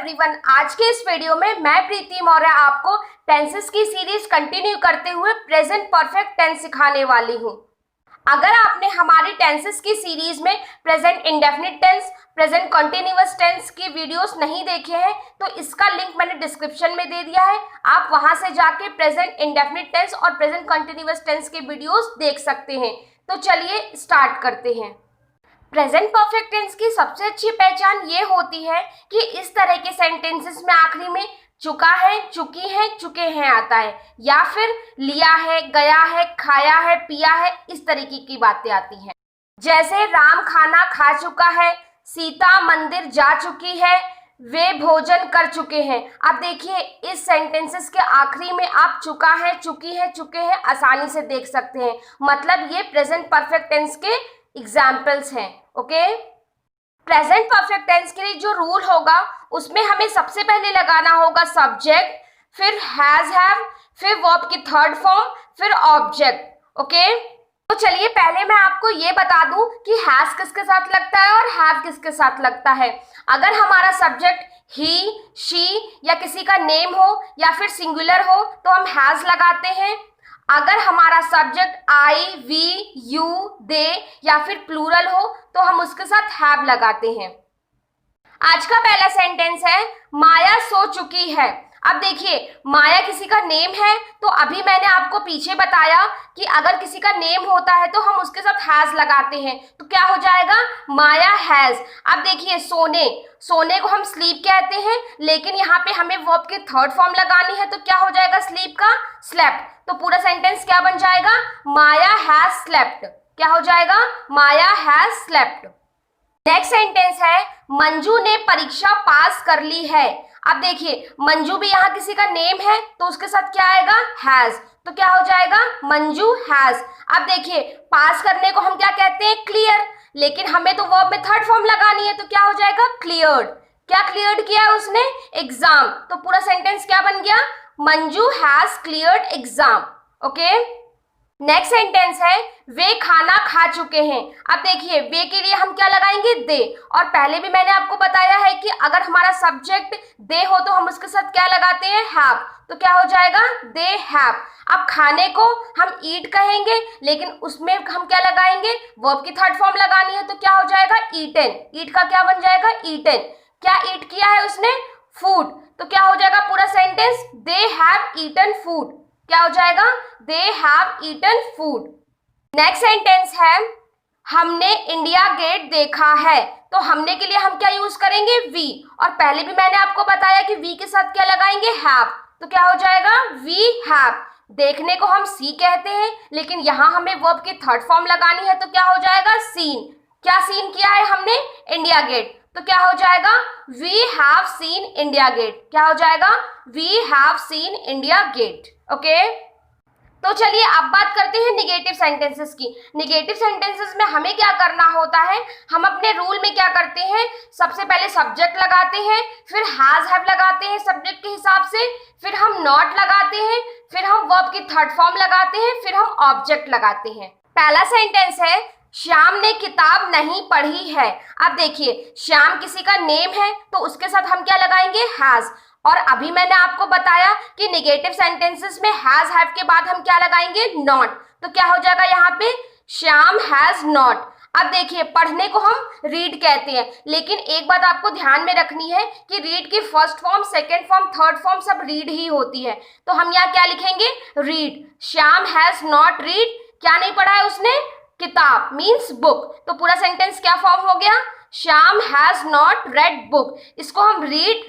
Everyone, आज के इस वीडियो में मैं प्रीति मौर्य आपको टेंसेस की सीरीज कंटिन्यू करते हुए प्रेजेंट परफेक्ट टेंस सिखाने वाली हूं। अगर आपने हमारी टेंसेस की सीरीज में present indefinite tense, present continuous tense की वीडियोस नहीं देखे हैं तो इसका लिंक मैंने डिस्क्रिप्शन में दे दिया है। आप वहां से जाके प्रेजेंट इंडेफिनिट टेंस और प्रेजेंट कंटिन्यूअस टेंस के वीडियोस देख सकते हैं। तो चलिए स्टार्ट करते हैं। प्रेजेंट परफेक्ट टेंस की सबसे अच्छी पहचान ये होती है कि इस तरह के सेंटेंसेस में आखिरी में चुका है, चुकी है, चुके हैं आता है, या फिर लिया है, गया है, खाया है, पिया है, इस तरीके की बातें आती हैं। जैसे राम खाना खा चुका है, सीता मंदिर जा चुकी है, वे भोजन कर चुके हैं। अब देखिए इस सेंटेंसेस के आखिरी में आप चुका है, चुकी है, चुके हैं आसानी से देख सकते हैं। मतलब ये प्रेजेंट परफेक्ट टेंस के एग्जाम्पल्स हैं। ओके, प्रेजेंट परफेक्ट टेंस के लिए जो रूल होगा उसमें हमें सबसे पहले लगाना होगा सब्जेक्ट, फिर हैज हैव, फिर वर्ब की थर्ड फॉर्म, फिर ऑब्जेक्ट। ओके, तो चलिए पहले मैं आपको ये बता दूं कि हैज किसके साथ लगता है और हैव किसके साथ लगता है। अगर हमारा सब्जेक्ट ही, शी या किसी का नेम हो या फिर सिंगुलर हो तो हम हैज लगाते हैं। अगर हमारा सब्जेक्ट आई, वी, यू, दे या फिर प्लूरल हो तो हम उसके साथ हैव लगाते हैं। आज का पहला सेंटेंस है माया सो चुकी है। अब देखिए माया किसी का नेम है, तो अभी मैंने आपको पीछे बताया कि अगर किसी का नेम होता है तो हम उसके साथ हैज लगाते हैं। तो क्या हो जाएगा, माया हैज। अब देखिए सोने, सोने को हम स्लीप कहते हैं, लेकिन यहाँ पे हमें वर्ब की थर्ड फॉर्म लगानी है, तो क्या हो जाएगा स्लीप का, स्लेप्ट। तो पूरा सेंटेंस क्या बन जाएगा, माया हैज स्लेप्ट। क्या हो जाएगा, माया हैज स्लेप्ट। नेक्स्ट सेंटेंस है मंजू ने परीक्षा पास कर ली है। अब देखिए मंजू भी यहाँ किसी का नेम है, तो उसके साथ क्या आएगा, हैज। तो क्या हो जाएगा, मंजू हैज। अब देखिए पास करने को हम क्या कहते हैं, क्लियर, लेकिन हमें तो वर्ब में थर्ड फॉर्म लगानी है, तो क्या हो जाएगा, क्लियर्ड। क्या क्लियर्ड किया है उसने, एग्जाम। तो पूरा सेंटेंस क्या बन गया, Manju has cleared exam. Okay, next sentence है वे खाना खा चुके हैं। अब देखिए वे के लिए हम क्या लगाएंगे, दे। और पहले भी मैंने आपको बताया है कि अगर हमारा सब्जेक्ट दे हो तो हम उसके साथ क्या लगाते हैं, हैव। तो क्या हो जाएगा, दे हैव। अब खाने को हम ईट कहेंगे, लेकिन उसमें हम क्या लगाएंगे, वर्ब की थर्ड फॉर्म लगानी है, तो क्या हो जाएगा, ईटन। ईट का क्या बन जाएगा, ईटन। क्या ईट किया है उसने, फूड। तो क्या हो जाएगा पूरा sentence, they have eaten food. क्या हो जाएगा, they have eaten food. Next sentence है हमने इंडिया गेट देखा है। तो हमने के लिए हम क्या यूज करेंगे, वी। और पहले भी मैंने आपको बताया कि वी के साथ क्या लगाएंगे, हैव। तो क्या हो जाएगा, वी हैव। देखने को हम सी कहते हैं, लेकिन यहाँ हमें वर्ब की थर्ड फॉर्म लगानी है, तो क्या हो जाएगा, सीन। क्या सीन किया है हमने, इंडिया गेट। तो क्या हो जाएगा, we have seen India Gate. क्या हो जाएगा, we have seen India Gate. Okay, तो चलिए अब बात करते हैं निगेटिव सेंटेंसेस की। निगेटिव सेंटेंसेस में हमें क्या करना होता है, हम अपने रूल में क्या करते हैं, सबसे पहले सब्जेक्ट लगाते हैं, फिर हैज हैव लगाते हैं सब्जेक्ट के हिसाब से, फिर हम नॉट लगाते हैं, फिर हम वर्ब की थर्ड फॉर्म लगाते हैं, फिर हम ऑब्जेक्ट लगाते हैं। पहला सेंटेंस है श्याम ने किताब नहीं पढ़ी है। अब देखिए श्याम किसी का नेम है, तो उसके साथ हम क्या लगाएंगे, हैज। और अभी मैंने आपको बताया कि नेगेटिव सेंटेंसेस में हैज हैव के बाद हम क्या लगाएंगे, नॉट। तो क्या हो जाएगा यहाँ पे, श्याम हैज नॉट। अब देखिए पढ़ने को हम रीड कहते हैं, लेकिन एक बात आपको ध्यान में रखनी है कि रीड की first form, second form, third form सब रीड ही होती है। तो हम यहाँ क्या लिखेंगे, read. Shyam has not read, क्या नहीं पढ़ा है उसने, किताब, मीन्स बुक। तो पूरा सेंटेंस क्या फॉर्म हो गया, Shyam has not red book. इसको हम रीड,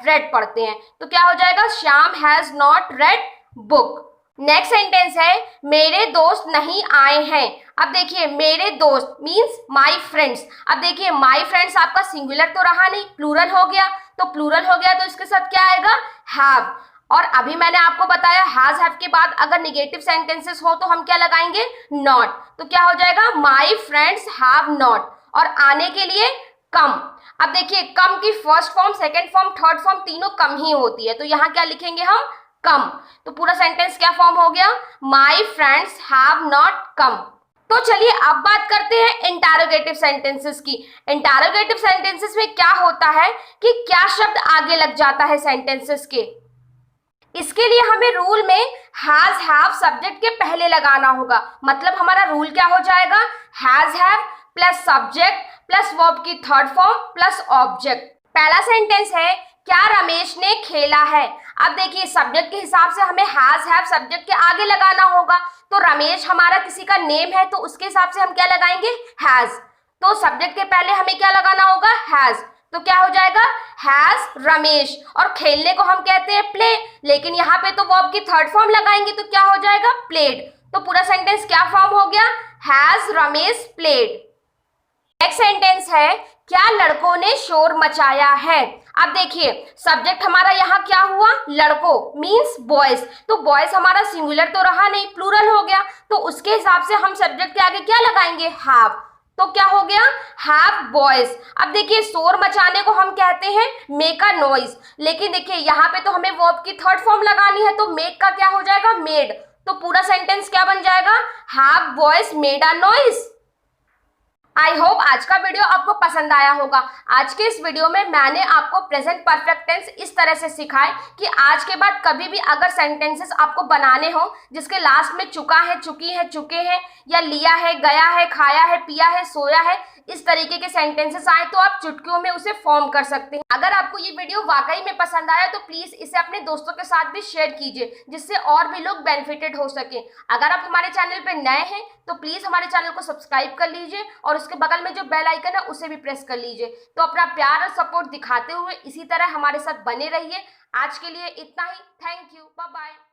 रेड पढ़ते हैं, तो क्या हो जाएगा, Shyam has not red book. Next sentence है मेरे दोस्त नहीं आए हैं। अब देखिए मेरे दोस्त मीन्स माई फ्रेंड्स। अब देखिए माई फ्रेंड्स आपका सिंगुलर तो रहा नहीं, प्लूरल हो गया। तो प्लूरल हो गया तो इसके साथ क्या आएगा, हैव। और अभी मैंने आपको बताया हैज हैव के बाद अगर निगेटिव सेंटेंसेस हो तो हम क्या लगाएंगे, नॉट। तो क्या हो जाएगा, माई फ्रेंड्स हैव नॉट। और आने के लिए कम। अब देखिए कम की first form, second form, third form तीनों कम ही होती है, तो यहाँ क्या लिखेंगे हम, कम। तो पूरा सेंटेंस क्या फॉर्म हो गया, my friends have not come. तो चलिए अब बात करते हैं इंटरोगेटिव सेंटेंसेस की। इंटरोगेटिव सेंटेंसेस में क्या होता है कि क्या शब्द आगे लग जाता है सेंटेंसेस के। इसके लिए हमें रूल में हैज हैव सब्जेक्ट के पहले लगाना होगा। मतलब हमारा रूल क्या हो जाएगा, has have plus subject plus verb की थर्ड फॉर्म प्लस ऑब्जेक्ट। पहला सेंटेंस है, क्या रमेश ने खेला है। अब देखिए सब्जेक्ट के हिसाब से हमें हैज हैव सब्जेक्ट के आगे लगाना होगा। तो रमेश हमारा किसी का नेम है तो उसके हिसाब से हम क्या लगाएंगे, हैज। तो सब्जेक्ट के पहले हमें क्या लगाना होगा, हैज। तो क्या हो जाएगा, हैज रमेश। और खेलने को हम कहते हैं प्ले, लेकिन यहाँ पे तो वर्ब की थर्ड फॉर्म लगाएंगे तो क्या हो जाएगा, प्लेड। तो पूरा सेंटेंस क्या फॉर्म हो गया, has Ramesh played. Next sentence है, क्या लड़कों ने शोर मचाया है। अब देखिए सब्जेक्ट हमारा यहाँ क्या हुआ, लड़कों मींस बॉयज। तो बॉयज हमारा सिंगुलर तो रहा नहीं, प्लूरल हो गया। तो उसके हिसाब से हम सब्जेक्ट के आगे क्या लगाएंगे, हैव। तो क्या हो गया, हैव बॉयज। अब देखिए शोर मचाने को हम कहते हैं मेक अ नॉइज, लेकिन देखिए यहाँ पे तो हमें वर्ब की थर्ड फॉर्म लगानी है। तो मेक का क्या हो जाएगा, मेड। तो पूरा सेंटेंस क्या बन जाएगा, have boys made a noise. I hope आज का वीडियो आपको पसंद आया होगा। आज के इस वीडियो में मैंने आपको प्रेजेंट परफेक्ट टेंस इस तरह से सिखाए कि आज के बाद कभी भी अगर सेंटेंसेस आपको बनाने हो जिसके लास्ट में चुका है, चुकी है, चुके हैं, या लिया है, गया है, खाया है, पिया है, सोया है, इस तरीके के सेंटेंसेस आए तो आप चुटकियों में उसे फॉर्म कर सकते हैं। अगर आपको ये वीडियो वाकई में पसंद आया तो प्लीज इसे अपने दोस्तों के साथ भी शेयर कीजिए, जिससे और भी लोग बेनिफिटेड हो सके। अगर आप हमारे चैनल पर नए हैं तो प्लीज हमारे चैनल को सब्सक्राइब कर लीजिए और उसके बगल में जो बेल आइकन है उसे भी प्रेस कर लीजिए। तो अपना प्यार और सपोर्ट दिखाते हुए इसी तरह हमारे साथ बने रहिए। आज के लिए इतना ही। Thank you, bye bye.